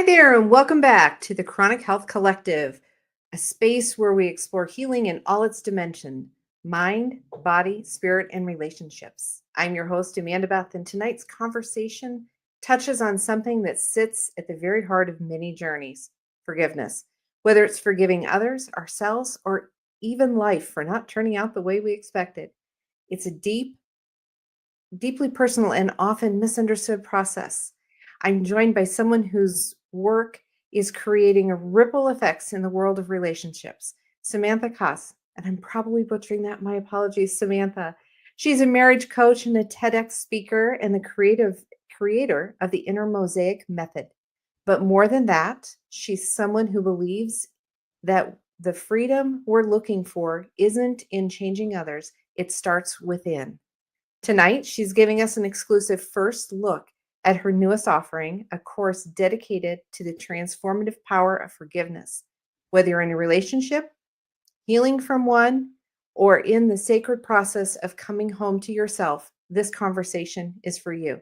Hi there, and welcome back to the Chronic Health Collective, a space where we explore healing in all its dimension: mind, body, spirit, and relationships. I'm your host, Amanda Beth, and tonight's conversation touches on something that sits at the very heart of many journeys: forgiveness. Whether it's forgiving others, ourselves, or even life for not turning out the way we expected. It's a deeply personal and often misunderstood process. I'm joined by someone whose work is creating ripple effects in the world of relationships, Samantha Kaaua. And I'm probably butchering that. My apologies, Samantha. She's a marriage coach and a TEDx speaker and the creator of the Inner Mosaic Method. But more than that, she's someone who believes that the freedom we're looking for isn't in changing others, it starts within. Tonight, she's giving us an exclusive first look at her newest offering, a course dedicated to the transformative power of forgiveness. Whether you're in a relationship, healing from one, or in the sacred process of coming home to yourself, this conversation is for you.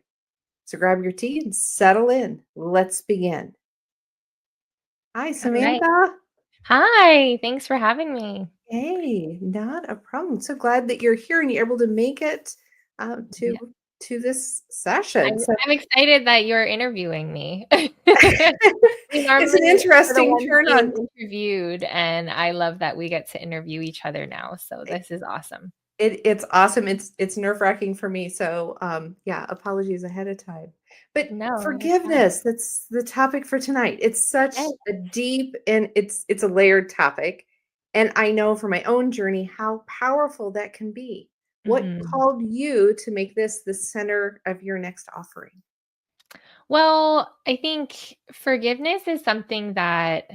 So grab your tea and settle in. Let's begin. Hi, All right. Samantha. Hi, thanks for having me. Hey, not a problem. So glad that you're here and you're able to make it um, Yeah. to to this session. I'm So I'm excited that you're interviewing me. We it's an normally are the interesting ones turn being on. interviewed, and I love that we get to interview each other now. So this is awesome. It's awesome. It's nerve-wracking for me. So yeah, apologies ahead of time. But No, you're fine. forgiveness, that's the topic for tonight. It's such Yeah. a deep and it's a layered topic. And I know from my own journey how powerful that can be. What Mhm. called you to make this the center of your next offering? Well, I think forgiveness is something that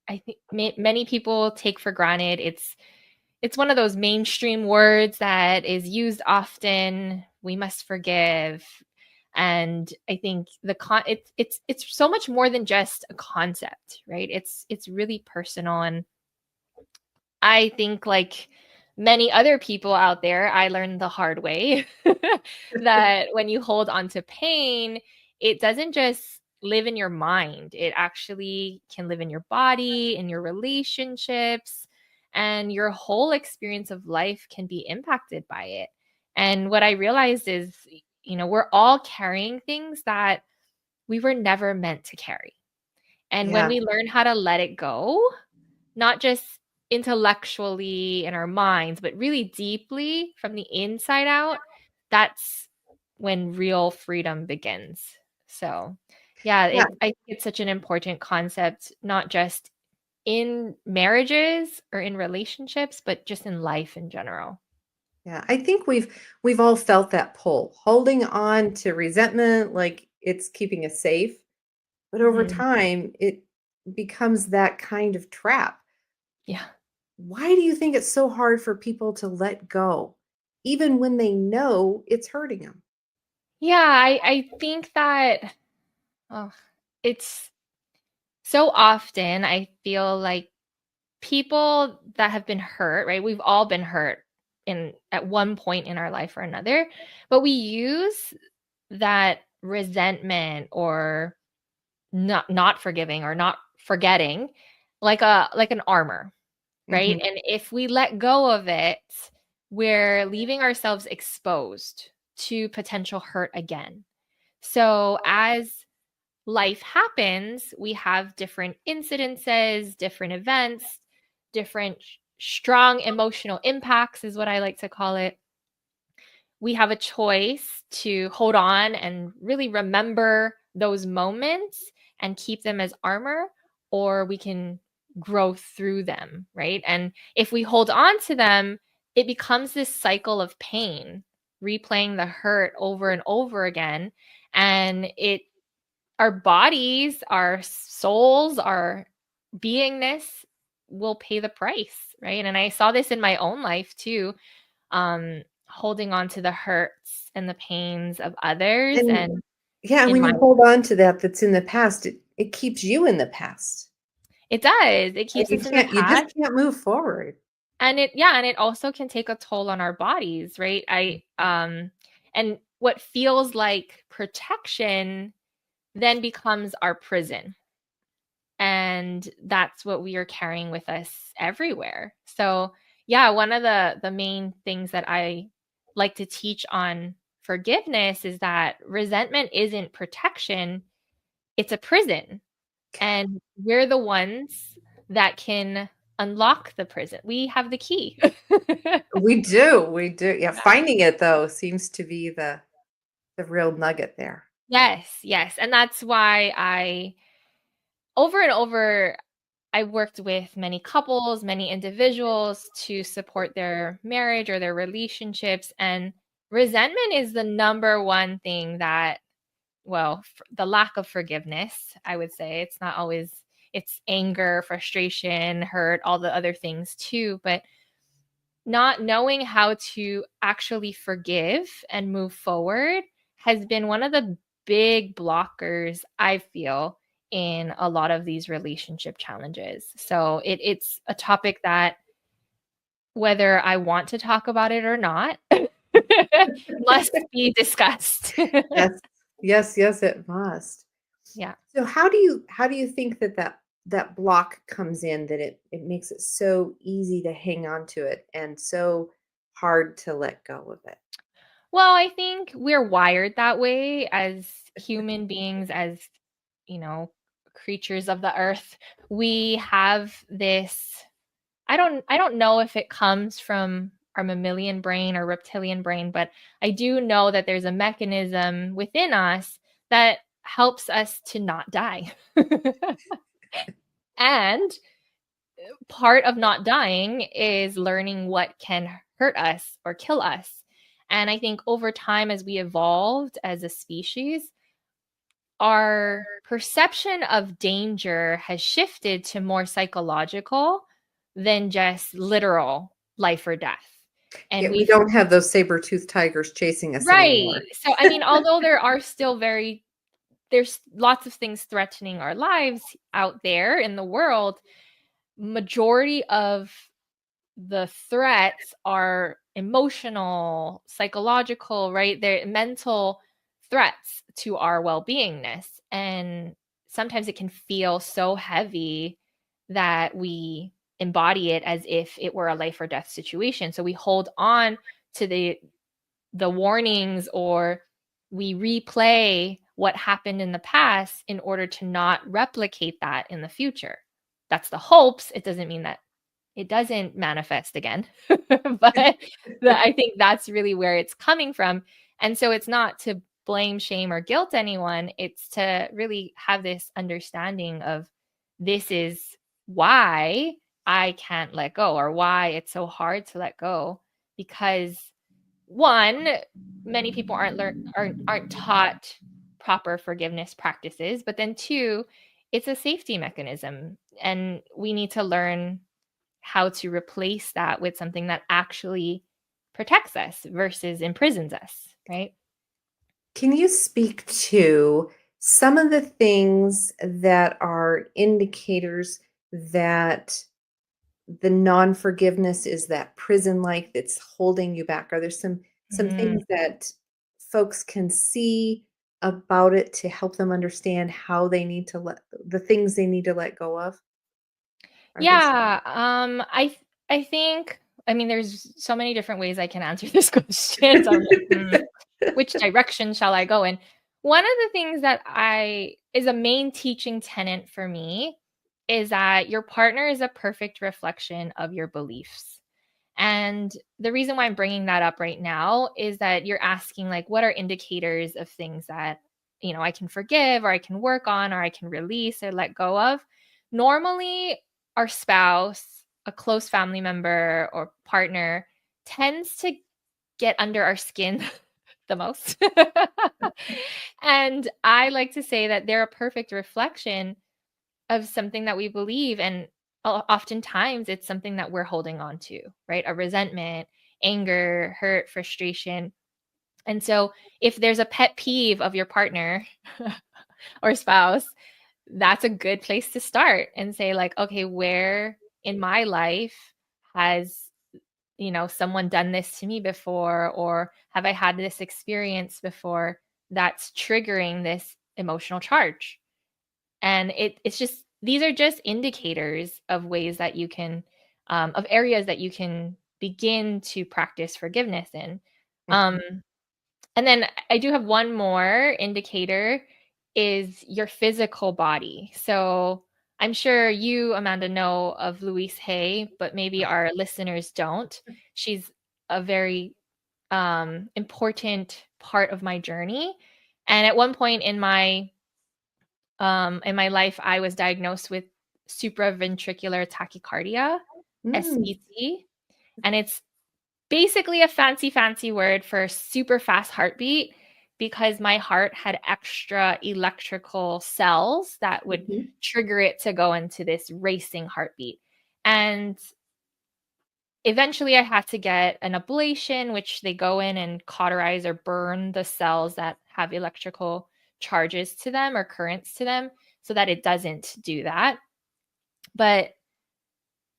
I think many people take for granted. It's one of those mainstream words that is used often. We must forgive. And I think it's so much more than just a concept, right? It's really personal. And I think, like many other people out there, I learned the hard way that when you hold on to pain, it doesn't just live in your mind. It actually can live in your body, in your relationships, and your whole experience of life can be impacted by it. And what I realized is, we're all carrying things that we were never meant to carry. And when Yeah. we learn how to let it go, not just intellectually in our minds, but really deeply from the inside out, that's when real freedom begins. So, yeah, Yeah. I think it's such an important concept, not just in marriages or in relationships, but just in life in general. Yeah, I think we've all felt that pull, holding on to resentment like it's keeping us safe, but over Mhm. time it becomes that kind of trap. Yeah. Why do you think it's so hard for people to let go, even when they know it's hurting them? Yeah, I think that oh, it's so often I feel like people that have been hurt, right? We've all been hurt in at one point in our life or another, but we use that resentment or not forgiving or not forgetting like an armor, right? Mhm. And if we let go of it, we're leaving ourselves exposed to potential hurt again. So as life happens, we have different incidences, different events, different strong emotional impacts, is what I like to call it. We have a choice to hold on and really remember those moments and keep them as armor, or we can grow through them, right? And if we hold on to them, it becomes this cycle of pain, replaying the hurt over and over again. And our bodies, our souls, our beingness will pay the price, right? And I saw this in my own life too, holding on to the hurts and the pains of others And and yeah, in when my you hold on to that that's in the past, it keeps you in the past. it does. It And keeps us in the you just past. can't move forward. And it also can take a toll on our bodies, right? And what feels like protection then becomes our prison. And that's what we are carrying with us everywhere. So, yeah, one of the main things that I like to teach on forgiveness is that resentment isn't protection, it's a prison. And we're the ones that can unlock the prison. We have the key. We do. We do. Yeah. Finding it though seems to be the real nugget there. Yes, yes. And that's why over and over, I worked with many couples, many individuals to support their marriage or their relationships. And resentment is the number one thing that, well, the lack of forgiveness, I would say. It's not always, it's anger, frustration, hurt, all the other things too. But not knowing how to actually forgive and move forward has been one of the big blockers, I feel, in a lot of these relationship challenges. So it's a topic that, whether I want to talk about it or not, must be discussed. Yes. Yes, yes, it must. Yeah. So how do you think that block comes in, that it makes it so easy to hang on to it and so hard to let go of it? Well, I think we're wired that way as human beings, as, you know, creatures of the earth. We have this, I don't know if it comes from our mammalian brain or reptilian brain, but I do know that there's a mechanism within us that helps us to not die. And part of not dying is learning what can hurt us or kill us. And I think over time, as we evolved as a species, our perception of danger has shifted to more psychological than just literal life or death. Yeah, And we we've, don't have those saber-toothed tigers chasing us right. anymore. So, I mean, although there are still there's lots of things threatening our lives out there in the world, majority of the threats are emotional, psychological, right? They're mental threats to our well-beingness. And sometimes it can feel so heavy that we embody it as if it were a life or death situation. So we hold on to the warnings, or we replay what happened in the past in order to not replicate that in the future. That's the hopes. It doesn't mean that it doesn't manifest again. But I think that's really where it's coming from. And so it's not to blame, shame, or guilt anyone. It's to really have this understanding of, this is why I can't let go, or why it's so hard to let go. Because one, many people aren't taught proper forgiveness practices, but then two, it's a safety mechanism, and we need to learn how to replace that with something that actually protects us versus imprisons us, right? Can you speak to some of the things that are indicators that the non-forgiveness is that prison-like that's holding you back? Are there some Mhm. things that folks can see about it to help them understand how they need to let the things they need to let go of? Are there some? Yeah, I think, I mean, there's so many different ways I can answer this question. So I'm like, which direction shall I go in? One of the things that I is a main teaching tenet for me is that your partner is a perfect reflection of your beliefs. And the reason why I'm bringing that up right now is that you're asking, like, what are indicators of things that, I can forgive, or I can work on, or I can release or let go of? Normally, our spouse, a close family member or partner, tends to get under our skin the most. And I like to say that they're a perfect reflection of something that we believe. And oftentimes it's something that we're holding on to, right? A resentment, anger, hurt, frustration. And so if there's a pet peeve of your partner or spouse, that's a good place to start and say, like, okay, where in my life has, someone done this to me before, or have I had this experience before that's triggering this emotional charge? And it's just these are just indicators of ways that you can, of areas that you can begin to practice forgiveness in. Mhm. And then I do have one more indicator is your physical body. So I'm sure you, Amanda, know of Louise Hay, but maybe our listeners don't. She's a very important part of my journey. And at one point in my life, I was diagnosed with supraventricular tachycardia, Mm. SVT, and it's basically a fancy word for super fast heartbeat because my heart had extra electrical cells that would Mhm. trigger it to go into this racing heartbeat. And eventually I had to get an ablation, which they go in and cauterize or burn the cells that have electrical charges to them or currents to them so that it doesn't do that. But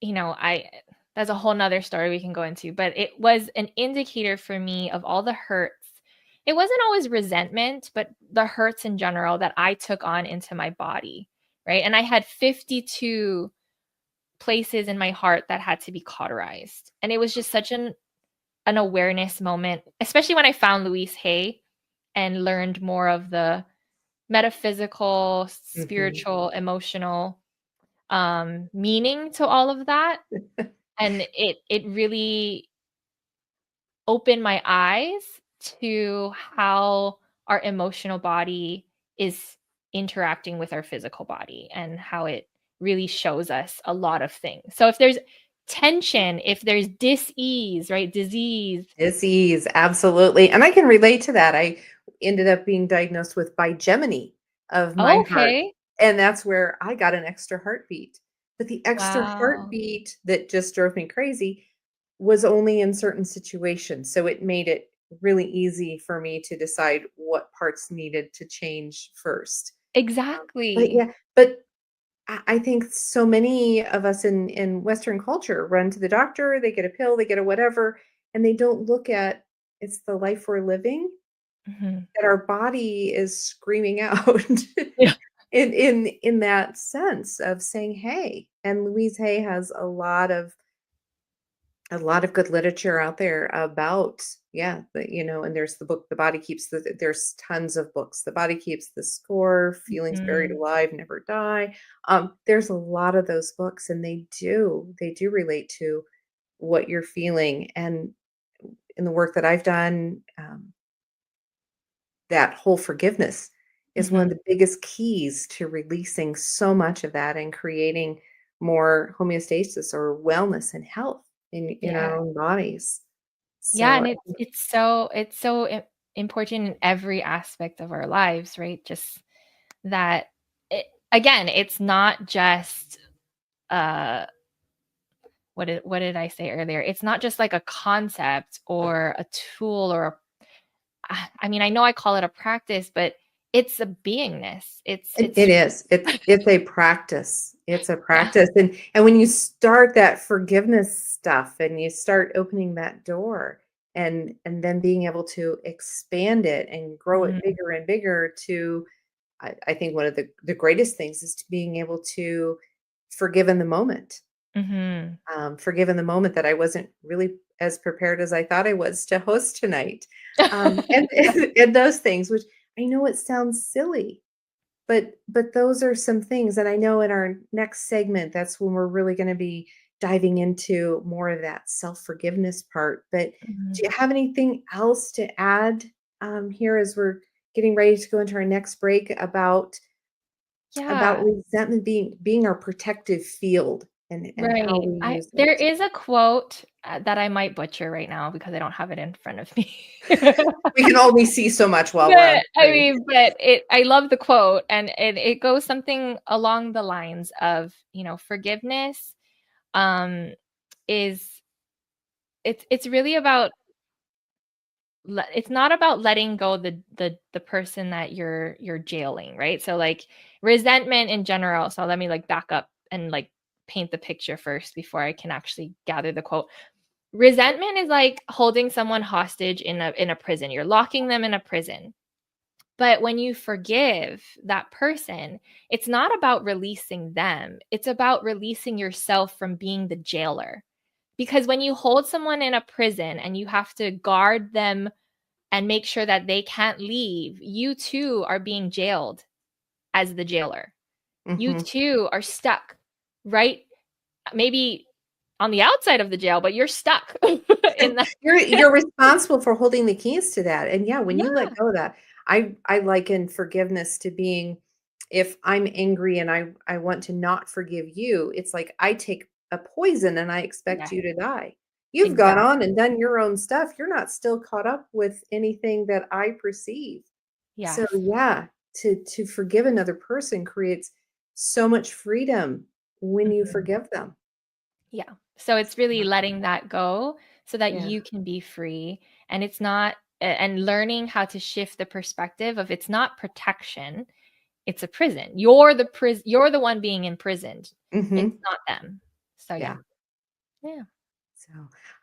I that's a whole nother story we can go into, but it was an indicator for me of all the hurts. It wasn't always resentment, but the hurts in general that I took on into my body, right? And I had 52 places in my heart that had to be cauterized. And it was just such an awareness moment, especially when I found Louise Hay and learned more of the metaphysical, Mhm. spiritual, emotional meaning to all of that. And it really opened my eyes to how our emotional body is interacting with our physical body and how it really shows us a lot of things. So if there's tension, if there's dis-ease, right, disease. Disease, absolutely, and I can relate to that. I ended up being diagnosed with bigeminy of my heart, Okay. and that's where I got an extra heartbeat. But the extra Wow. heartbeat that just drove me crazy was only in certain situations, so it made it really easy for me to decide what parts needed to change first. But Exactly. yeah, but I think so many of us in Western culture run to the doctor, they get a pill, they get a whatever, and they don't look at it's the life we're living Mhm. that our body is screaming out Yeah. in that sense of saying, "Hey." And Louise Hay has a lot of good literature out there about yeah and there's the book the body keeps there's tons of books, the body keeps the score, feelings buried Mhm. alive never die. There's a lot of those books, and they do relate to what you're feeling. And in the work that I've done, that whole forgiveness is one of Mhm. the biggest keys to releasing so much of that and creating more homeostasis or wellness and health in our Yeah. own bodies. Yeah, So and it's so important in every aspect of our lives, right? Just that it, again, it's not just uh what did I say earlier? It's not just like a concept or a tool or I mean, I know I call it a practice, but it's a beingness. it is. It's a practice. It's a Yeah. practice. And when you start that forgiveness stuff and you start opening that door and then being able to expand it and grow it Mhm. bigger and bigger to I think one of the greatest things is to being able to forgive in the moment. Mhm. Forgive in the moment that I wasn't really as prepared as I thought I was to host tonight. And, Yeah. and those things, which I know it sounds silly, but those are some things. And I know in our next segment, that's when we're really going to be diving into more of that self-forgiveness part. But Mhm. do you have anything else to add here as we're getting ready to go into our next break about Yeah. resentment being our protective field and how Right. we I use there it? is a quote, that I might butcher right now because I don't have it in front of me. We can only see so much while we're on But, I screen. mean, but I love the quote, and it goes something along the lines of, forgiveness, um, is it's really about it's not about letting go the person that you're jailing, right? So, like, resentment in general, so let me, like, back up and, like, paint the picture first before I can actually gather the quote. Resentment is like holding someone hostage in a prison. You're locking them in a prison. But when you forgive that person, it's not about releasing them. It's about releasing yourself from being the jailer. Because when you hold someone in a prison and you have to guard them and make sure that they can't leave, you too are being jailed as the jailer. You Mm-hmm. too are stuck, right? Maybe on the outside of the jail, but you're stuck in the You're responsible for holding the keys to that. And yeah, when you let Yeah. go of that, I liken forgiveness to being, if I'm angry and I want to not forgive you, it's like I take a poison and I expect Yes, you to die. You've gone on exactly. and done your own stuff. You're not still caught up with anything that I perceive. So Yes. yeah, to forgive another person creates so much freedom when you Mhm. forgive them. Yeah. So it's really letting that go so that Yeah. you can be free. And it's not, and learning how to shift the perspective of it's not protection, it's a prison. You're the one being imprisoned. It's Hmm. not them. So yeah. Yeah. Yeah. So,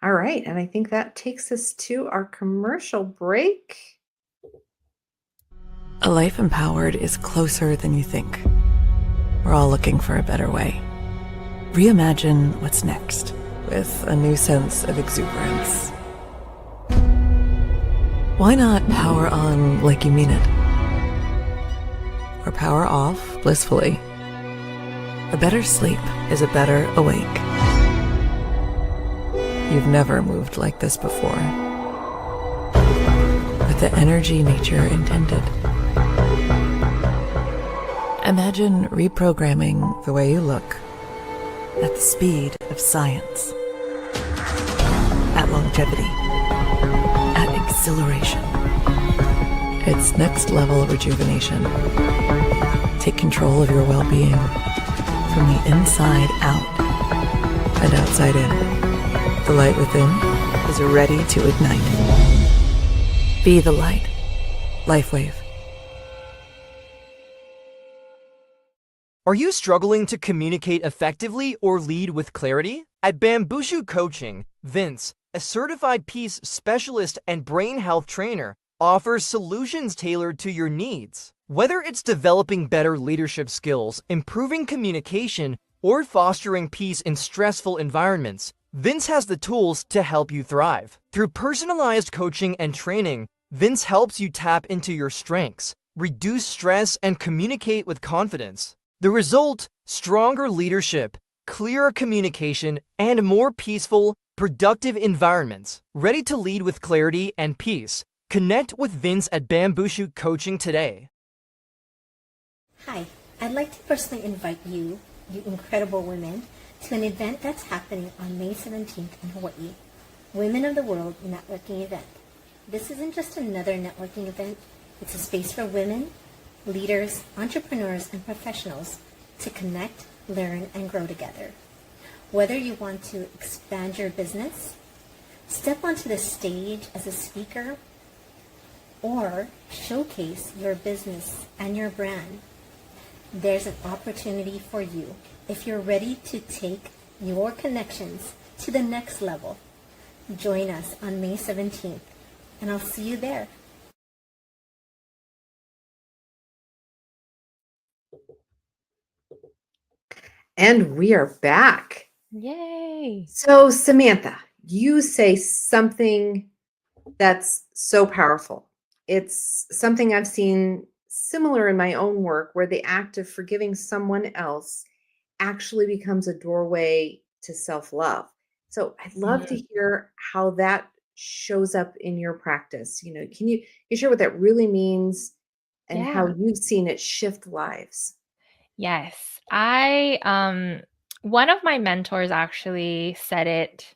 all right. And I think that takes us to our commercial break. A life empowered is closer than you think. We're all looking for a better way. Reimagine what's next with a new sense of exuberance. Why not power on like you mean it? Or power off blissfully? A better sleep is a better awake. You've never moved like this before. With the energy nature intended. Imagine reprogramming the way you look at the speed of science, at longevity, at exhilaration. It's next level rejuvenation. Take control of your well-being from the inside out and outside in. The light within is ready to ignite. Be the light. LifeWave. Are you struggling to communicate effectively or lead with clarity? At Bambushu Coaching, Vince, a certified peace specialist and brain health trainer, offers solutions tailored to your needs. Whether it's developing better leadership skills, improving communication, or fostering peace in stressful environments, Vince has the tools to help you thrive. Through personalized coaching and training, Vince helps you tap into your strengths, reduce stress, and communicate with confidence. The result: stronger leadership, clearer communication, and more peaceful, productive environments. Ready to lead with clarity and peace? Connect with Vince at Bambushu Coaching today. Hi, I'd like to personally invite you, you incredible women, to an event that's happening on May 17th in Hawaii, Women of the World Networking Event. This isn't just another networking event, it's a space for women, leaders, entrepreneurs, and professionals to connect, learn, and grow together. Whether you want to expand your business, step onto the stage as a speaker, or showcase your business and your brand, there's an opportunity for you if you're ready to take your connections to the next level. Join us on May 17th, and I'll see you there. And we are back. Yay. So, Samantha, you say something that's so powerful. It's something I've seen similar in my own work, where the act of forgiving someone else actually becomes a doorway to self-love. So I'd love to Mhm. hear how that shows up in your practice. Can you share what that really means and how Yeah. you've seen it shift lives? Yes. One of my mentors actually said it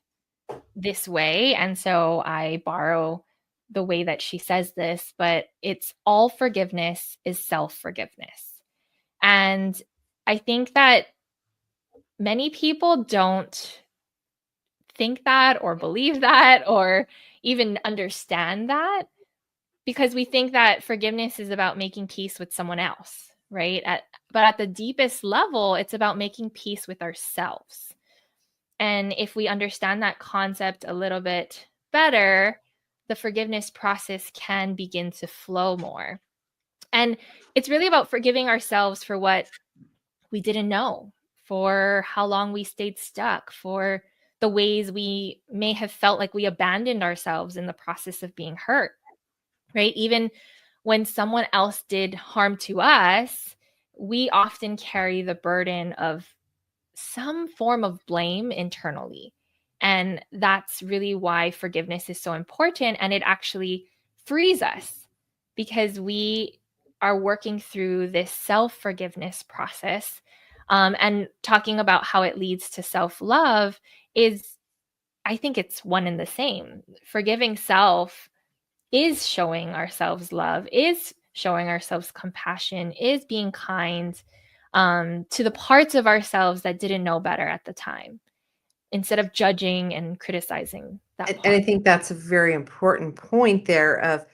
this way, and so I borrow the way that she says this, but it's all forgiveness is self-forgiveness. And I think that many people don't think that or believe that or even understand that, because we think that forgiveness is about making peace with someone else, right? But at the deepest level, it's about making peace with ourselves. And if we understand that concept a little bit better, the forgiveness process can begin to flow more. And it's really about forgiving ourselves for what we didn't know, for how long we stayed stuck, for the ways we may have felt like we abandoned ourselves in the process of being hurt, right? Even when someone else did harm to us, we often carry the burden of some form of blame internally. And that's really why forgiveness is so important. And it actually frees us because we are working through this self forgiveness process. And talking about how it leads to self love is, I think it's one and the same. Forgiving self is showing ourselves love, is showing ourselves compassion, is being kind to the parts of ourselves that didn't know better at the time, instead of judging and criticizing that And I part. think that's a very important point there of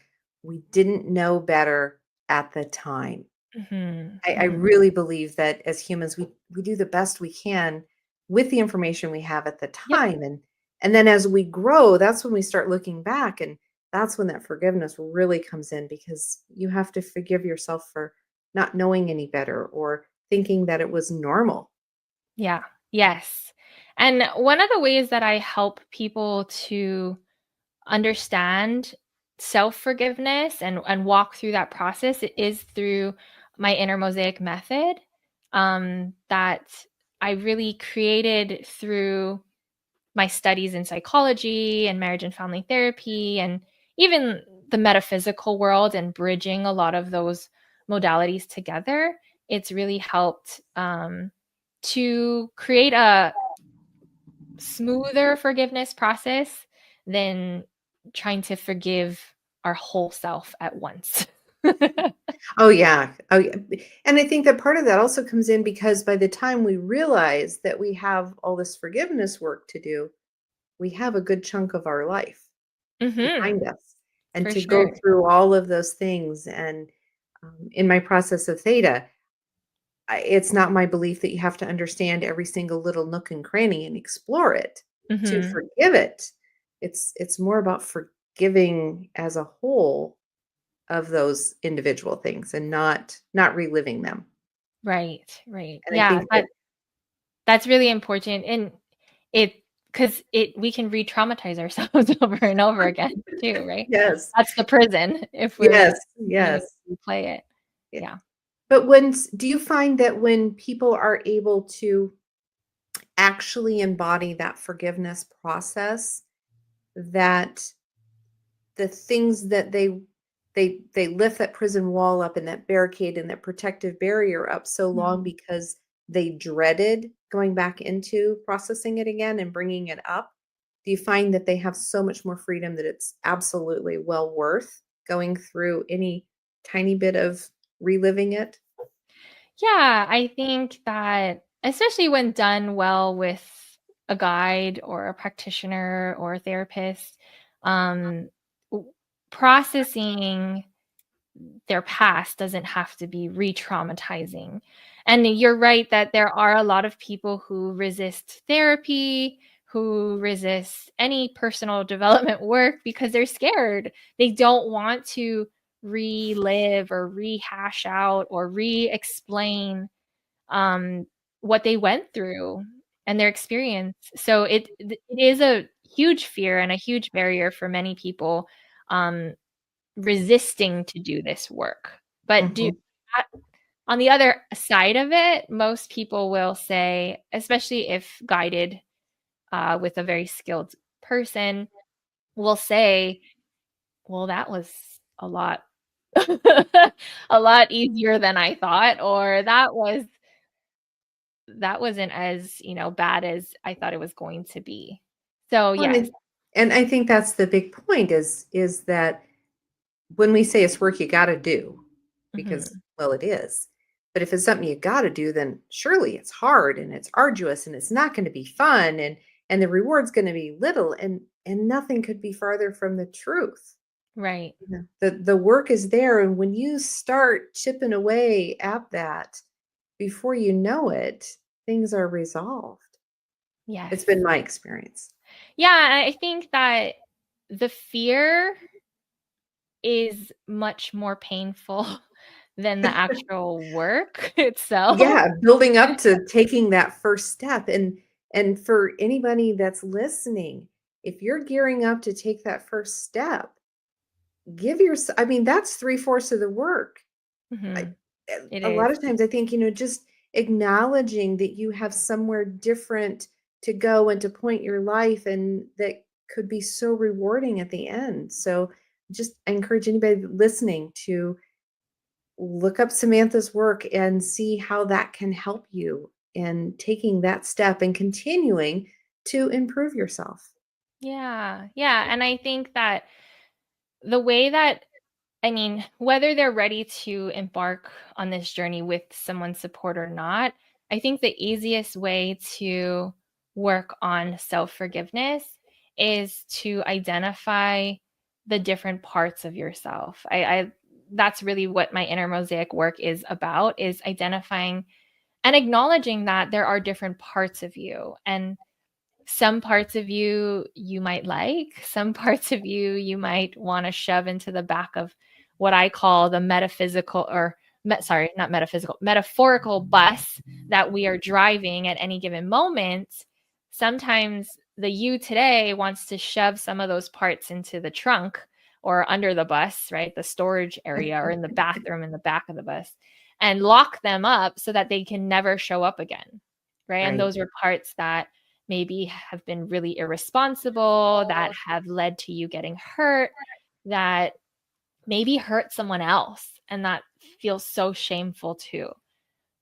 we didn't know better at the time. Mhm, I mhm. really believe that as humans, we do the best we can with the information we have at the Yep. time, and then as we grow, that's when we start looking back, and that's when that forgiveness really comes in because you have to forgive yourself for not knowing any better or thinking that it was normal. Yeah. Yes. And one of the ways that I help people to understand self-forgiveness and walk through that process is through my inner mosaic method, that I really created through my studies in psychology and marriage and family therapy, and even the metaphysical world, and bridging a lot of those modalities together. It's really helped to create a smoother forgiveness process than trying to forgive our whole self at once. Oh, yeah. Oh, yeah. And I think that part of that also comes in because by the time we realize that we have all this forgiveness work to do, we have a good chunk of our life Hmm. behind us. And For to go sure. through all of those things and in my process of theta, it's not my belief that you have to understand every single little nook and cranny and explore it to Hmm. forgive it. It's more about forgiving as a whole of those individual things and not reliving them. Right, right. And I Yeah, think that that's really important. And it, because it we can re-traumatize ourselves over and over again too, right? yes, That's the prison if we're yes, continuing yes. to play it. Yeah. Yeah. But do you find that when people are able to actually embody that forgiveness process, that the things that they lift that prison wall up and that barricade and that protective barrier up so long Mhm. because they dreaded going back into processing it again and bringing it up? Do you find that they have so much more freedom that it's absolutely well worth going through any tiny bit of reliving it? Yeah, I think that especially when done well with a guide or a practitioner or a therapist, um, w- processing their past doesn't have to be re-traumatizing. And you're right that there are a lot of people who resist therapy, who resist any personal development work because they're scared. They don't want to relive or rehash out or re-explain um, what they went through and their experience. So it is a huge fear and a huge barrier for many people, um, resisting to do this work. But Mhm. on the other side of it, most people will say, especially if guided with a very skilled person, will say, "Well, that was a lot, a lot easier than I thought," or that wasn't as bad as I thought it was going to be. So Well, yes. and I think that's the big point is that when we say it's work you gotta do, because, Mhm. well, it is, but if it's something you gotta do, then surely it's hard and it's arduous and it's not gonna be fun and the reward's gonna be little and nothing could be farther from the truth. Right. Yeah. The work is there, and when you start chipping away at that, before you know it, things are resolved. It's Yes. been my experience. Yeah, I think that the fear is much more painful than the actual work itself. Yeah, building up to taking that first step. And for anybody that's listening, if you're gearing up to take that first step, give yourself, I mean, that's 3/4 of the work. I, Mhm. It a lot is. of times I think, just acknowledging that you have somewhere different to go and to point your life, and that could be so rewarding at the end. So just I encourage anybody listening to look up Samantha's work and see how that can help you in taking that step and continuing to improve yourself. Yeah. Yeah. And I think that the way that, I mean, whether they're ready to embark on this journey with someone's support or not, I think the easiest way to work on self forgiveness is to identify the different parts of yourself. I that's really what my inner mosaic work is about, is identifying and acknowledging that there are different parts of you, and some parts of you might like, some parts of you might want to shove into the back of what I call the metaphysical, or sorry, not metaphysical, metaphorical bus that we are driving at any given moment. Sometimes the you today wants to shove some of those parts into the trunk or under the bus, right? The storage area, or in the bathroom in the back of the bus, and lock them up so that they can never show up again. Right. And Right. those are parts that maybe have been really irresponsible, that have led to you getting hurt, that maybe hurt someone else. And that feels so shameful too,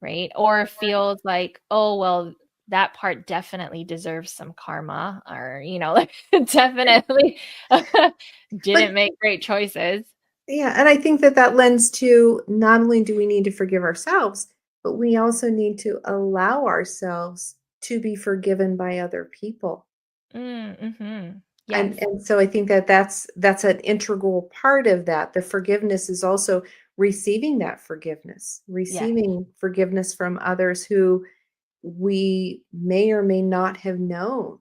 right? Or feels like, oh, well, that part definitely deserves some karma, or, like definitely But didn't make great choices. yeah, and I think that that lends to, not only do we need to forgive ourselves, but we also need to allow ourselves to be forgiven by other people. Mm-hmm. And Yes. so I think that that's an integral part of that. The forgiveness is also receiving that forgiveness, Yes. receiving forgiveness from others who we may or may not have known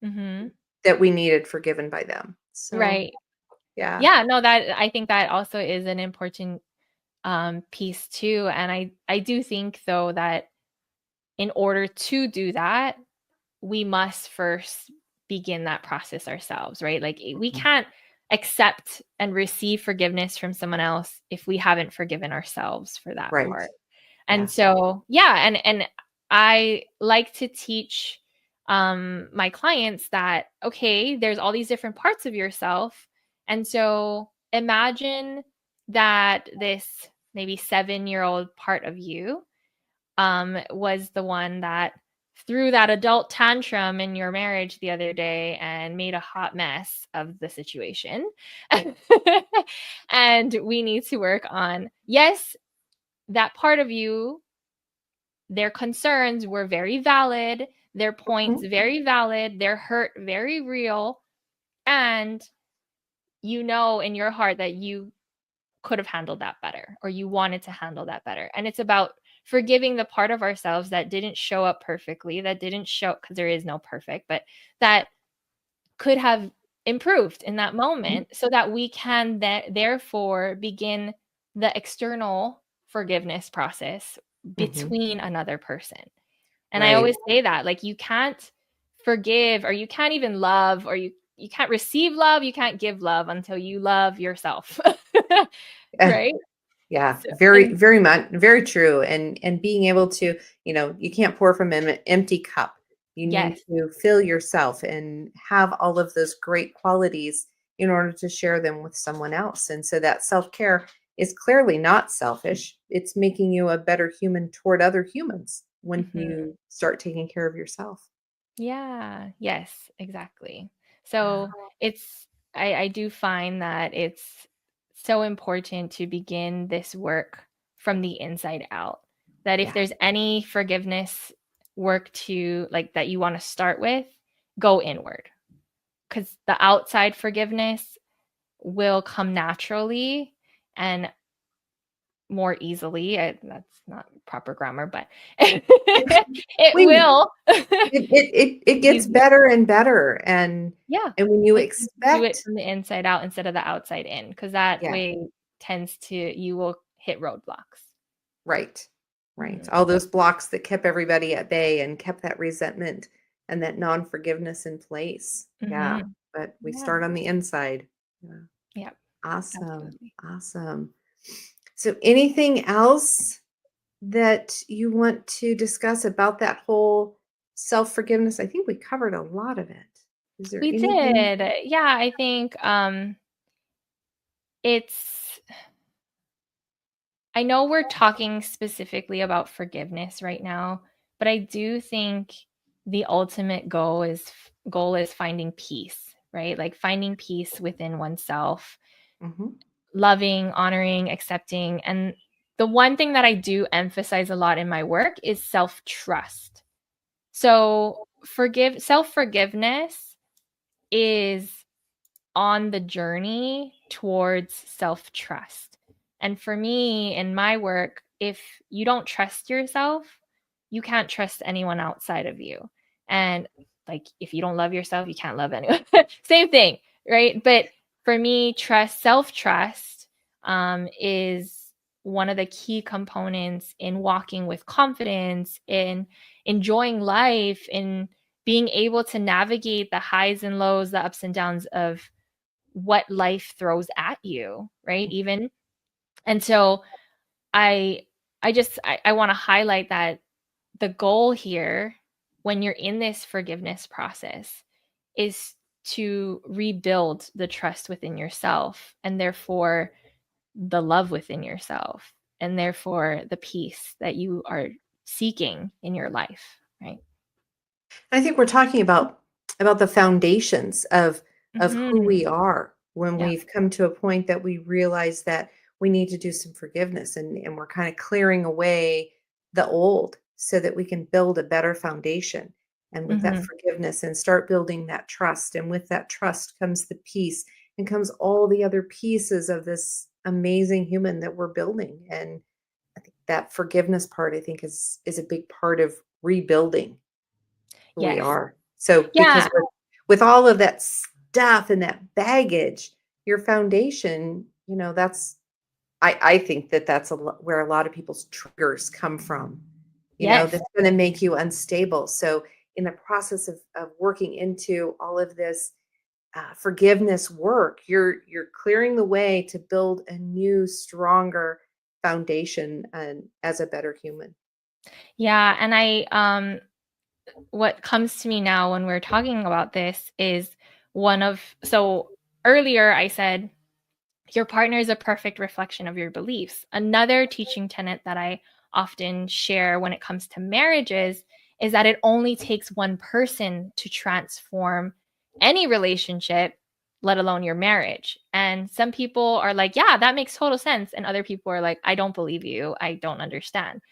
Mm-hmm. that we needed forgiven by them. So, Right. yeah. Yeah. No, that I think that also is an important piece too. And I do think though that in order to do that, we must first begin that process ourselves, right? Like we Mhm. can't accept and receive forgiveness from someone else if we haven't forgiven ourselves for that Right. part. And Yeah. so, yeah, and I like to teach my clients that, okay, there's all these different parts of yourself. And so imagine that this maybe 7-year-old part of you was the one that threw that adult tantrum in your marriage the other day and made a hot mess of the situation. And we need to work on, yes, that part of you, their concerns were very valid, their points Mhm. very valid, their hurt very real. And you know in your heart that you could have handled that better, or you wanted to handle that better. And it's about forgiving the part of ourselves that didn't show up perfectly, that didn't show, because there is no perfect, but that could have improved in that Mhm. moment, so that we can therefore begin the external forgiveness process Mhm. between another person. And I Right. always say that, like, you can't forgive, or you can't even love, or you can't receive love, you can't give love until you love yourself. Right? Yeah, So, very, and very much, very true. And being able to, you can't pour from an empty cup. You need yes. to fill yourself and have all of those great qualities in order to share them with someone else. And so that self-care is clearly not selfish. It's making you a better human toward other humans when Mhm. you start taking care of yourself. Yeah. Yes, exactly. So it's, I do find that it's so important to begin this work from the inside out. That if Yeah. there's any forgiveness work to, like, that you want to start with, go inward. Because the outside forgiveness will come naturally and more easily. That's not proper grammar, but it We will. it gets Easier. better and better. Yeah. And when you When you do it expect, from the inside out instead of the outside in, because that yeah. way tends to, you will hit roadblocks. Right. All those blocks that kept everybody at bay and kept that resentment and that non-forgiveness in place. Yeah. Mm-hmm. But we Yeah. start on the inside. Yeah. Yeah. Awesome. Absolutely. Awesome. So anything else that you want to discuss about that whole self-forgiveness? I think we covered a lot of it. Is there We anything? did. Yeah, I think it's I know we're talking specifically about forgiveness right now, but I do think the ultimate goal is finding peace, right? Like finding peace within oneself, Mhm. loving, honoring, accepting. And the one thing that I do emphasize a lot in my work is self-trust. So, self-forgiveness is on the journey towards self-trust. And for me, in my work, if you don't trust yourself, you can't trust anyone outside of you. And like, if you don't love yourself, you can't love anyone. Same thing, right? But for me, self-trust is one of the key components in walking with confidence, in enjoying life, in being able to navigate the highs and lows, the ups and downs of what life throws at you, right? Even. And so I want to highlight that the goal here when you're in this forgiveness process is to rebuild the trust within yourself, and therefore the love within yourself, and therefore the peace that you are seeking in your life, right? I think we're talking about the foundations of who Mm-hmm. we are when Yeah. we've come to a point that we realize that we need to do some forgiveness, and we're kind of clearing away the old so that we can build a better foundation. And with that Mm-hmm. forgiveness and start building that trust. And with that trust comes the peace and comes all the other pieces of this amazing human that we're building. And I think that forgiveness part, I think, is a big part of rebuilding who we Yes. are. So because Yeah. with all of that stuff and that baggage, your foundation, that's I think that's where a lot of people's triggers come from. Yes. That's going to make you unstable. So in the process of working into all of this forgiveness work, you're clearing the way to build a new, stronger foundation and as a better human. Yeah. And what comes to me now when we're talking about this is so earlier I said, your partner is a perfect reflection of your beliefs. Another teaching tenet that I often share when it comes to marriages is that it only takes one person to transform any relationship, let alone your marriage. And some people are like, yeah, that makes total sense. And other people are like, I don't believe you. I don't understand.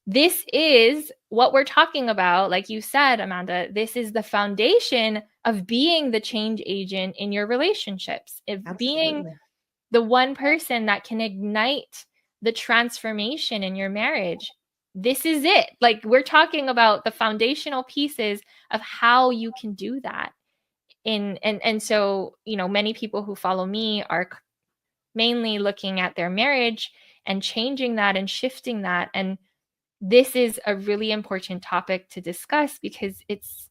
This is what we're talking about. Like you said, Amanda, this is the foundation of being the change agent in your relationships, of being Absolutely. the one person that can ignite the transformation in your marriage. This is it. Like, we're talking about the foundational pieces of how you can do that. And so, many people who follow me are mainly looking at their marriage and changing that and shifting that. And this is a really important topic to discuss because it's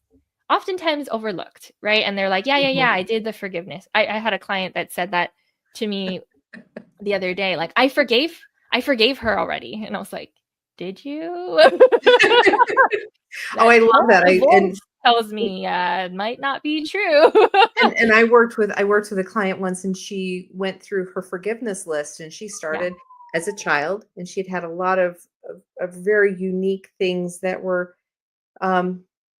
oftentimes overlooked, right? And they're like, yeah, Mhm. I did the forgiveness. I had a client that said that to me the other day, like, I forgave her already. And I was like, did you? Oh, I love that. The I voice tells me it might not be true. and I worked with a client once, and she went through her forgiveness list, and she Yeah. started as a child, and she'd had a lot of very unique things that were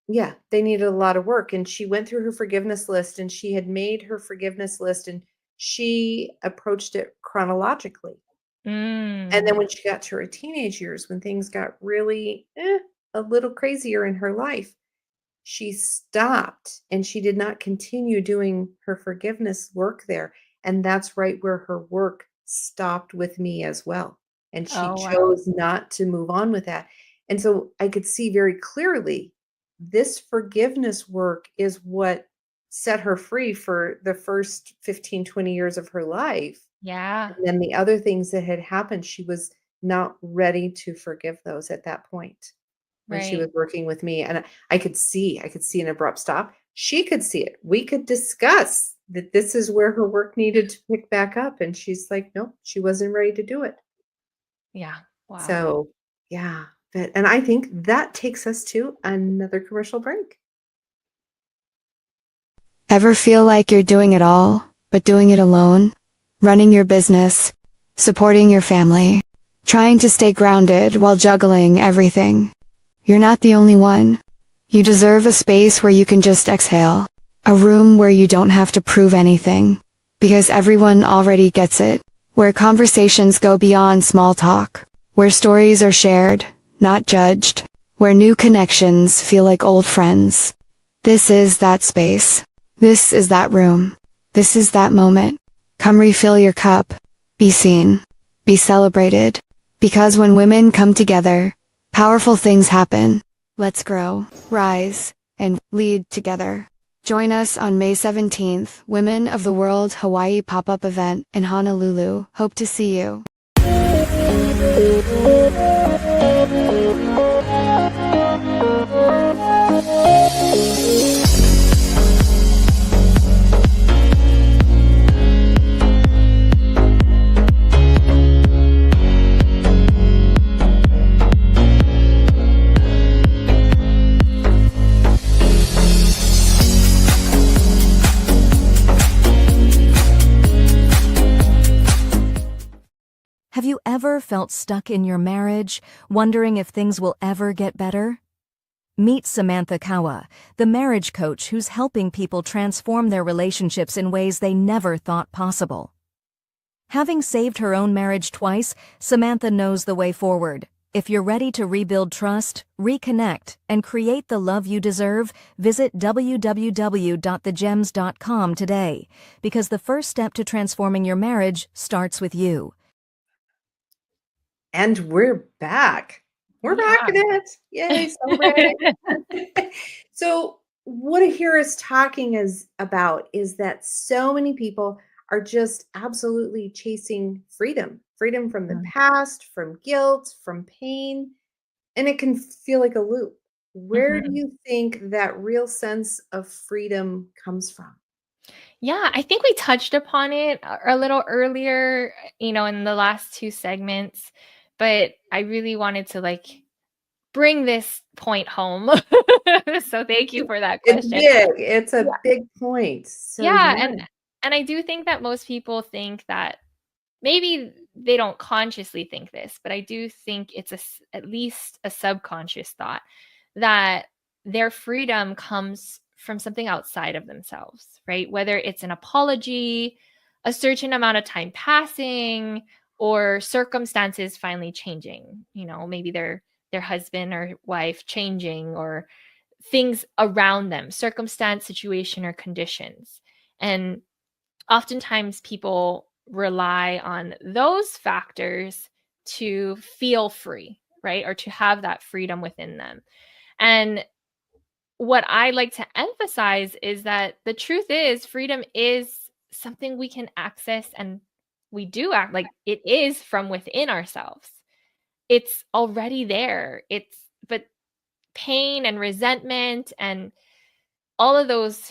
yeah, they needed a lot of work. And she went through her forgiveness list, and she had made her forgiveness list, and she approached it chronologically. And then Mm. when she got to her teenage years, when things got really a little crazier in her life, she stopped and she did not continue doing her forgiveness work there. And that's right where her work stopped with me as well. And she Oh, wow. chose not to move on with that. And so I could see very clearly this forgiveness work is what set her free for the first 15, 20 years of her life. Yeah. And then the other things that had happened, she was not ready to forgive those at that point when she Right. was working with me. And I could see an abrupt stop. She could see it. We could discuss that this is where her work needed to pick back up. And she's like, nope, she wasn't ready to do it. Yeah. Wow. So, yeah. And I think that takes us to another commercial break. Ever feel like you're doing it all, but doing it alone? Running your business, supporting your family, trying to stay grounded while juggling everything. You're not the only one. You deserve a space where you can just exhale. A room where you don't have to prove anything. Because everyone already gets it. Where conversations go beyond small talk. Where stories are shared, not judged. Where new connections feel like old friends. This is that space. This is that room. This is that moment. Come refill your cup. Be seen. Be celebrated. Because when women come together, powerful things happen. Let's grow, rise, and lead together. Join us on May 17th, Women of the World Hawaii pop-up event in Honolulu. Hope to see you. Have you ever felt stuck in your marriage, wondering if things will ever get better? Meet Samantha Kaaua, the marriage coach who's helping people transform their relationships in ways they never thought possible. Having saved her own marriage twice, Samantha knows the way forward. If you're ready to rebuild trust, reconnect, and create the love you deserve, visit www.thegems.com today, because the first step to transforming your marriage starts with you. And we're back. We're back in it. Yay, celebrate. So, what I hear us talking about is that so many people are just absolutely chasing freedom from the past, from guilt, from pain, and it can feel like a loop. Where do Mhm. you think that real sense of freedom comes from? Yeah, I think we touched upon it a little earlier, in the last two segments, but I really wanted to bring this point home. So thank you for that It's question. big. It's Yeah. a big point. So, Yeah, yeah. and I do think that most people think that maybe they don't consciously think this, but I do think it's at least a subconscious thought that their freedom comes from something outside of themselves, right? Whether it's an apology, a certain amount of time passing, or circumstances finally changing. Maybe their husband or wife changing, or things around them, circumstance, situation, or conditions. And oftentimes people rely on those factors to feel free, right? Or to have that freedom within them. And what I like to emphasize is that the truth is, freedom is something we can access, and we do act like it is from within ourselves. It's already there. But pain and resentment and all of those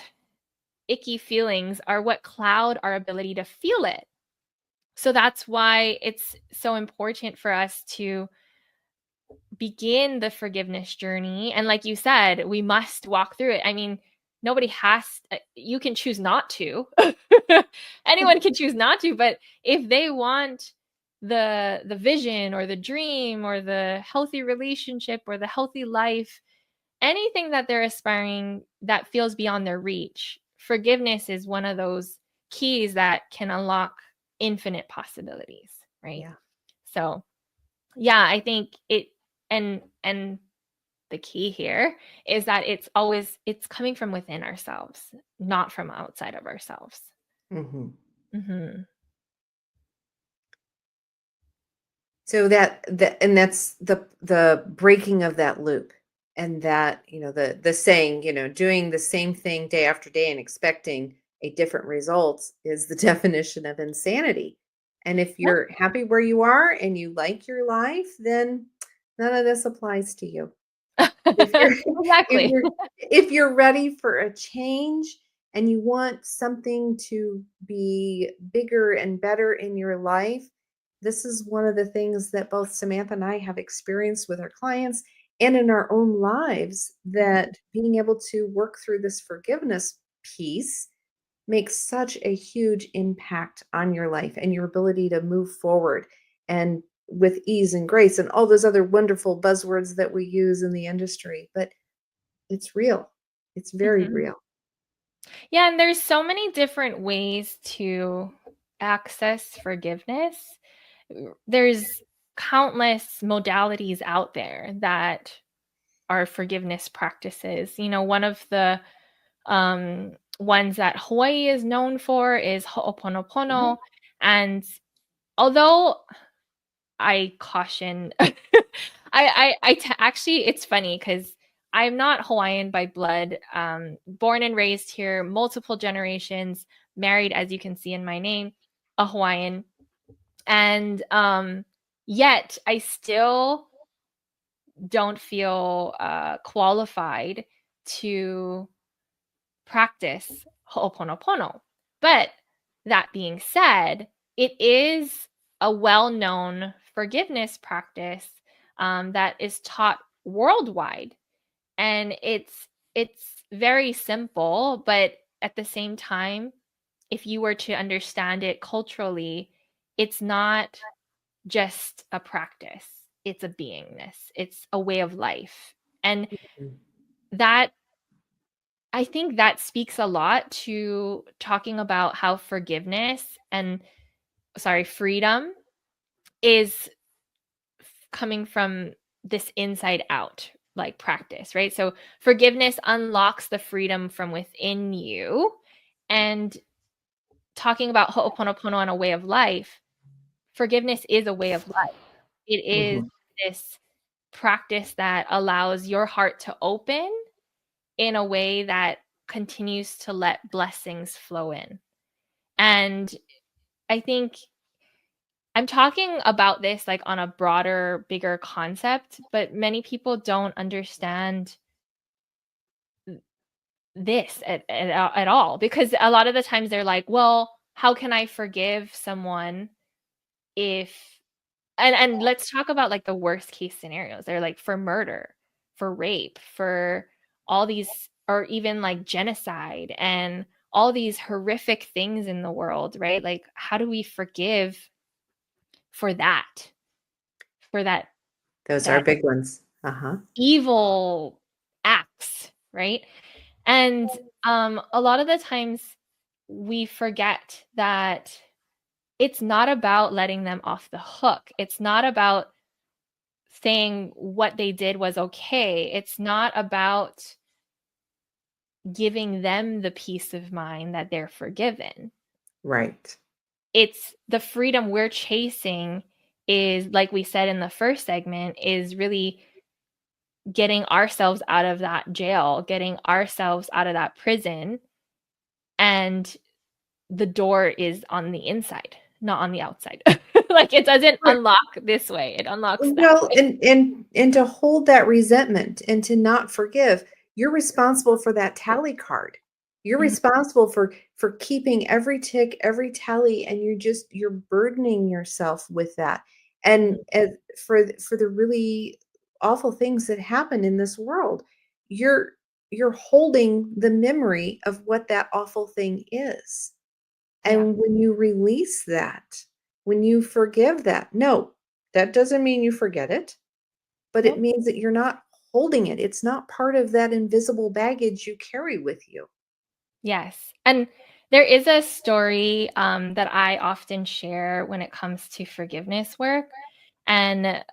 icky feelings are what cloud our ability to feel it. So that's why it's so important for us to begin the forgiveness journey. And like you said, we must walk through it. I mean, nobody has, you can choose not to. Anyone can choose not to, but if they want the vision or the dream or the healthy relationship or the healthy life, anything that they're aspiring that feels beyond their reach, forgiveness is one of those keys that can unlock infinite possibilities, right? Yeah. So, yeah, I think and the key here is that it's coming from within ourselves, not from outside of ourselves. Mhm. Mhm. So that's the breaking of that loop, and that, the saying, doing the same thing day after day and expecting a different result is the definition of insanity. And if Yeah. you're happy where you are and you like your life, then none of this applies to you. If you're if Exactly. you're if you're ready for a change and you want something to be bigger and better in your life, this is one of the things that both Samantha and I have experienced with our clients and in our own lives, that being able to work through this forgiveness piece makes such a huge impact on your life and your ability to move forward and with ease and grace and all those other wonderful buzzwords that we use in the industry. But it's real. It's very Mhm. real. Yeah, and there's so many different ways to access forgiveness. There's countless modalities out there that are forgiveness practices. One of the ones that Hawaii is known for is Mhm. Ho'oponopono. And although I caution, actually, it's funny because I'm not Hawaiian by blood. Born and raised here, multiple generations, married, as you can see in my name, a Hawaiian. And yet I still don't feel qualified to practice Ho'oponopono. But that being said, it is a well-known forgiveness practice that is taught worldwide, and it's very simple, but at the same time, if you were to understand it culturally, it's not just a practice. It's a beingness. It's a way of life. And Mhm. that I think that speaks a lot to talking about how forgiveness and freedom is coming from this inside out like practice, right? So forgiveness unlocks the freedom from within you. And talking about Ho'oponopono on a way of life, forgiveness is a way of life. It is Mhm. this practice that allows your heart to open in a way that continues to let blessings flow in. And I think I'm talking about this like on a broader, bigger concept, but many people don't understand this at all, because a lot of the times they're like, well, how can I forgive someone if and let's talk about like the worst case scenarios. They're like for murder, for rape, for all these, or even like genocide and all these horrific things in the world, right? Like, how do we forgive for that? For Those are that big ones. Uh-huh. evil acts, right? And a lot of the times we forget that it's not about letting them off the hook. It's not about saying what they did was okay. It's not about giving them the peace of mind that they're forgiven. Right. It's the freedom we're chasing is, like we said in the first segment, is really getting ourselves out of that jail, getting ourselves out of that prison. And the door is on the inside, not on the outside. Like it doesn't Right. unlock this way, it unlocks that Well, way. and to hold that resentment and to not forgive, you're responsible for that tally card. You're Mhm. responsible for keeping every tick, every tally, and you're burdening yourself with that. And Mhm. for the really awful things that happen in this world, you're you're holding the memory of what that awful thing is. Yeah. And when you release that, when you forgive that, no, that doesn't mean you forget it, but it Nope. means that you're not holding it. It's not part of that invisible baggage you carry with you. Yes. And there is a story that I often share when it comes to forgiveness work. And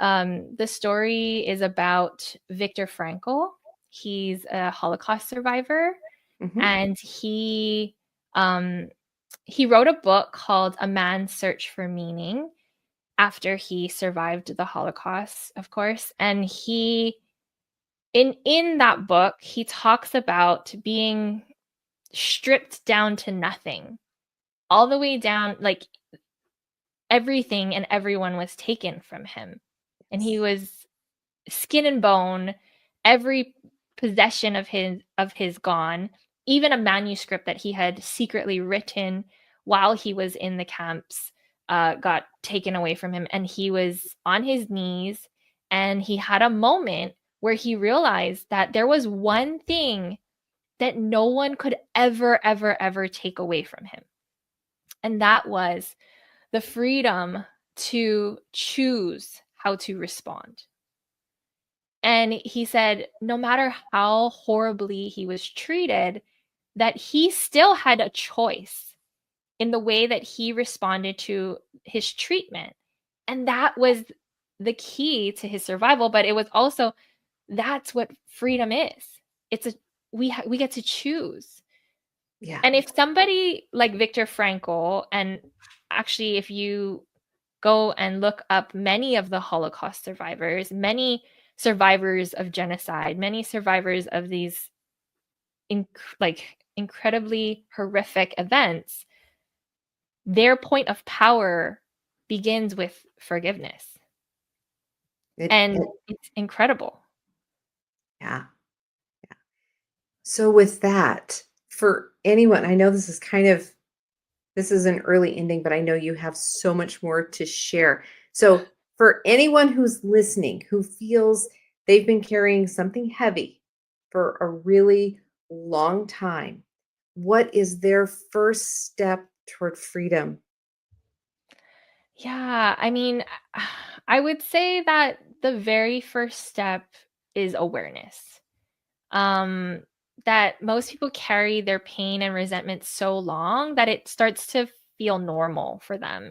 the story is about Viktor Frankl. He's a Holocaust survivor, Mhm. and um, he wrote a book called A Man's Search for Meaning after he survived the Holocaust, of course. And he in that book, he talks about being stripped down to nothing, all the way down, like everything and everyone was taken from him. And he was skin and bone, every possession of his gone, even a manuscript that he had secretly written while he was in the camps got taken away from him. And he was on his knees, and he had a moment where he realized that there was one thing that no one could ever, ever, ever take away from him. And that was the freedom to choose how to respond. And he said, no matter how horribly he was treated, that he still had a choice in the way that he responded to his treatment. And that was the key to his survival. But it was also, that's what freedom is. We get to choose. Yeah. And if somebody like Viktor Frankl, and actually if you go and look up many of the Holocaust survivors, many survivors of genocide, many survivors of these incredibly horrific events, their point of power begins with forgiveness. It's incredible. Yeah. Yeah. So with that, for anyone, I know this is an early ending, but I know you have so much more to share. So for anyone who's listening, who feels they've been carrying something heavy for a really long time, what is their first step toward freedom? Yeah, I mean, I would say that the very first step is awareness. That most people carry their pain and resentment so long that it starts to feel normal for them.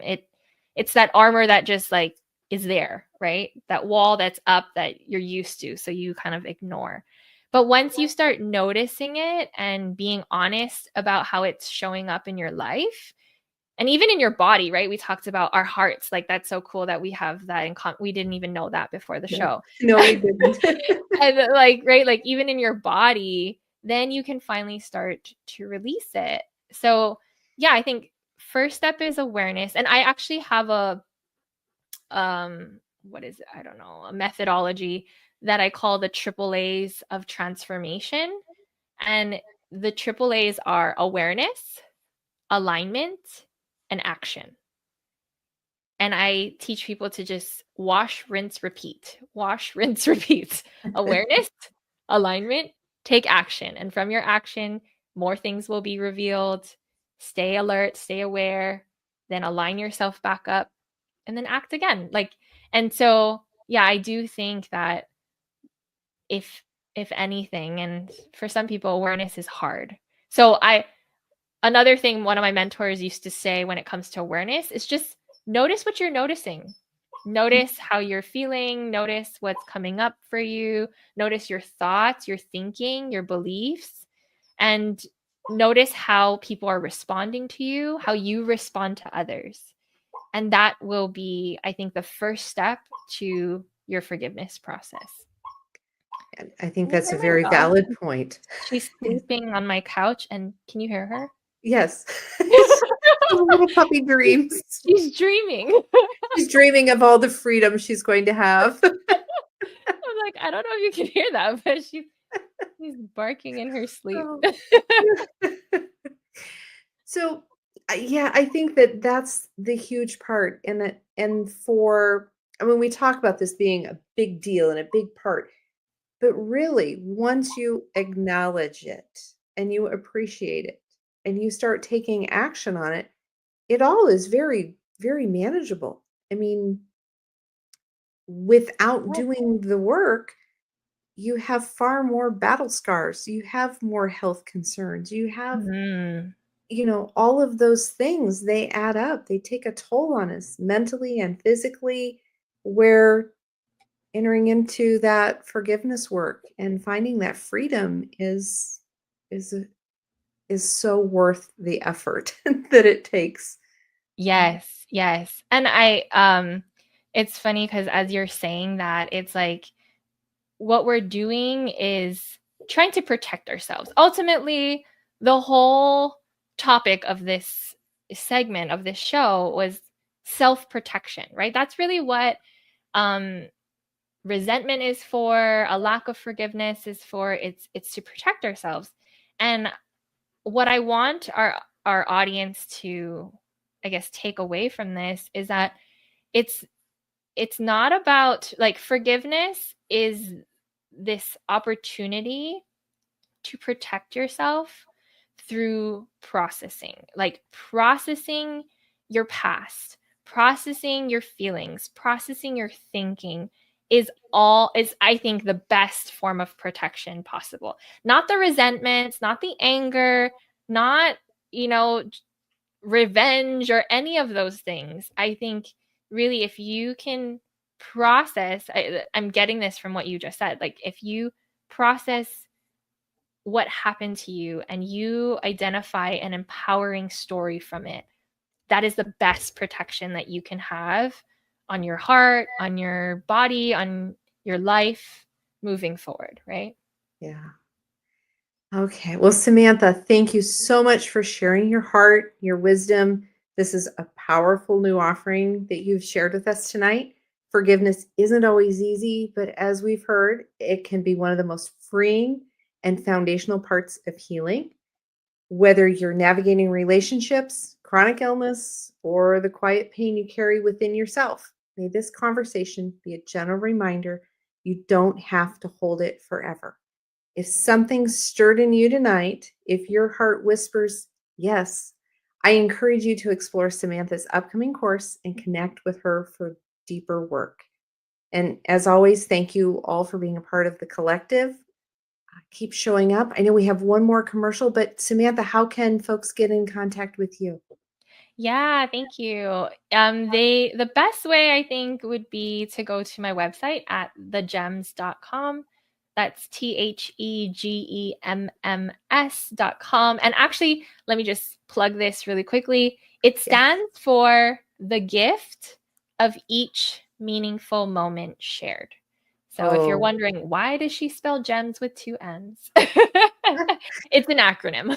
It's that armor that just like is there, right? That wall that's up that you're used to, so you kind of ignore. But once you start noticing it and being honest about how it's showing up in your life, and even in your body, right? We talked about our hearts. Like, that's so cool that we have that in common. We didn't even know that before the show. No, we didn't. And like, right, like even in your body, then you can finally start to release it. So yeah, I think first step is awareness. And I actually have a what is it? I don't know, a methodology that I call the triple A's of transformation. And the triple A's are awareness, alignment, and action. And I teach people to just wash, rinse, repeat. Wash, rinse, repeat. Awareness, alignment, take action. And from your action, more things will be revealed. Stay alert, stay aware, then align yourself back up, and then act again. And so, yeah, I do think that if anything, and for some people, awareness is hard. So another thing one of my mentors used to say when it comes to awareness is just notice what you're noticing. Notice how you're feeling. Notice what's coming up for you. Notice your thoughts, your thinking, your beliefs, and notice how people are responding to you, how you respond to others. And that will be, I think, the first step to your forgiveness process. I think that's a very valid point. She's sleeping on my couch, and can you hear her? Yes. Little puppy dreams. She's dreaming. She's dreaming of all the freedom she's going to have. I'm like, I don't know if you can hear that, but she's barking in her sleep. Oh. So, yeah, I think that's the huge part. And we talk about this being a big deal and a big part, but really, once you acknowledge it and you appreciate it and you start taking action on it, it all is very, very manageable. I mean, without doing the work, you have far more battle scars. You have more health concerns. You have, all of those things, they add up. They take a toll on us mentally and physically, where entering into that forgiveness work and finding that freedom is so worth the effort that it takes. Yes. And it's funny because as you're saying that, it's like what we're doing is trying to protect ourselves. Ultimately, the whole topic of this segment of this show was self-protection, right? That's really what resentment is for, a lack of forgiveness is for. It's to protect ourselves. And what I want our audience to, I guess, take away from this is that it's not about, like, forgiveness is this opportunity to protect yourself through processing, like processing your past, processing your feelings, processing your thinking is I think the best form of protection possible. Not the resentments, not the anger, not, revenge or any of those things. I think really, if you can process, I'm getting this from what you just said, like if you process what happened to you and you identify an empowering story from it, that is the best protection that you can have on your heart, on your body, on your life moving forward, right? Yeah. Okay. Well, Samantha, thank you so much for sharing your heart, your wisdom. This is a powerful new offering that you've shared with us tonight. Forgiveness isn't always easy, but as we've heard, it can be one of the most freeing and foundational parts of healing. Whether you're navigating relationships, chronic illness, or the quiet pain you carry within yourself, may this conversation be a gentle reminder you don't have to hold it forever. If something's stirred in you tonight, if your heart whispers yes, I encourage you to explore Samantha's upcoming course and connect with her for deeper work. And as always, thank you all for being a part of the collective. Keep showing up. I know we have one more commercial, but Samantha, how can folks get in contact with you? Yeah, thank you. The best way, I think, would be to go to my website at thegems.com. That's THEGEMMS.com. And actually, let me just plug this really quickly. It stands for the gift of each meaningful moment shared. So if you're wondering, why does she spell gems with 2 N's? It's an acronym.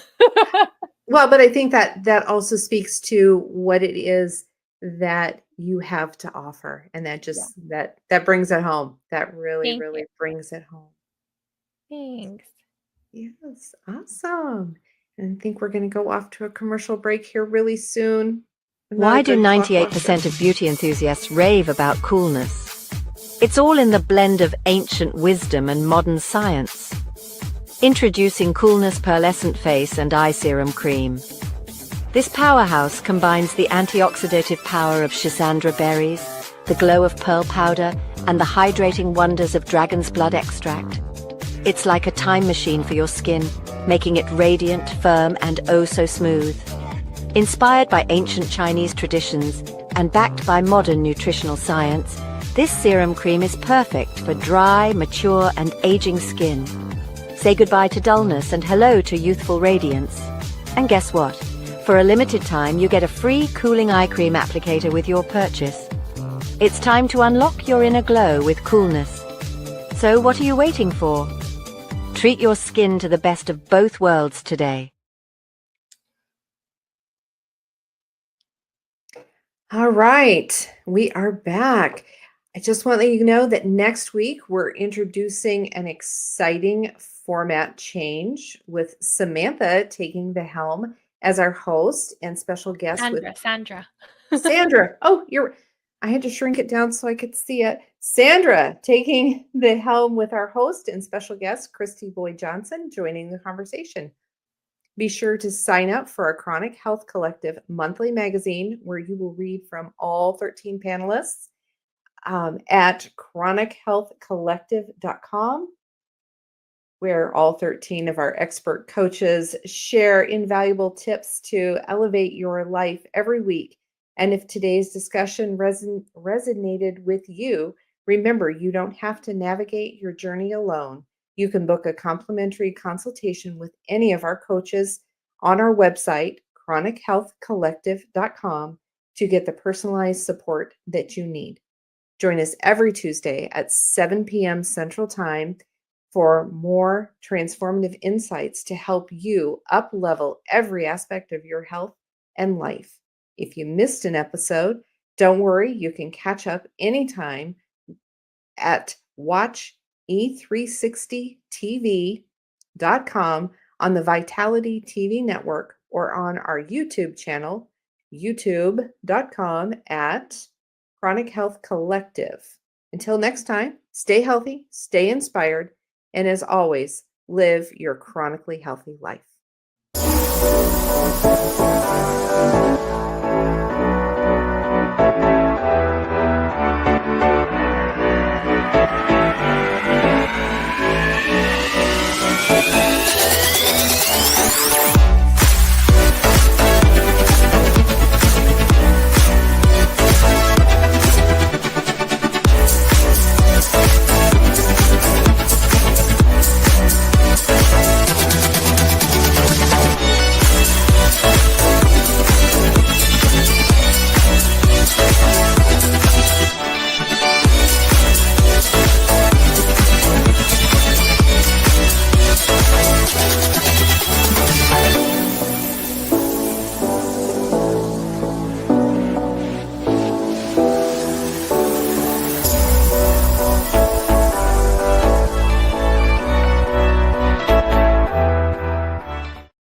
Well, but I think that also speaks to what it is that you have to offer. And that just that brings it home. That really, Thank really you. brings it home. Thanks. Yes, awesome. And I think we're going to go off to a commercial break here really soon. Why do 98% of beauty enthusiasts rave about coolness? It's all in the blend of ancient wisdom and modern science. Introducing Coolness Pearlescent Face and Eye Serum Cream. This powerhouse combines the antioxidative power of schisandra berries, the glow of pearl powder, and the hydrating wonders of dragon's blood extract. It's like a time machine for your skin, making it radiant, firm, and oh so smooth. Inspired by ancient Chinese traditions and backed by modern nutritional science, this serum cream is perfect for dry, mature, and aging skin. Say goodbye to dullness and hello to youthful radiance. And guess what? For a limited time, you get a free cooling eye cream applicator with your purchase. It's time to unlock your inner glow with coolness. So what are you waiting for? Treat your skin to the best of both worlds today. All right, we are back. I just want to let you know that next week we're introducing an exciting format change with Samantha taking the helm as our host and special guest Sandra. Sandra. Oh, I had to shrink it down so I could see it. Sandra taking the helm with our host and special guest, Christy Boyd Johnson, joining the conversation. Be sure to sign up for our Chronic Health Collective monthly magazine, where you will read from all 13 panelists at chronichealthcollective.com, where all 13 of our expert coaches share invaluable tips to elevate your life every week. And if today's discussion resonated with you, remember, you don't have to navigate your journey alone. You can book a complimentary consultation with any of our coaches on our website, chronichealthcollective.com, to get the personalized support that you need. Join us every Tuesday at 7 p.m. Central Time for more transformative insights to help you up-level every aspect of your health and life. If you missed an episode, Don't worry, you can catch up anytime at watche360tv.com on the Vitality TV network or on our YouTube channel, youtube.com at Chronic Health Collective. Until next time, stay healthy, stay inspired, and as always, live your chronically healthy life.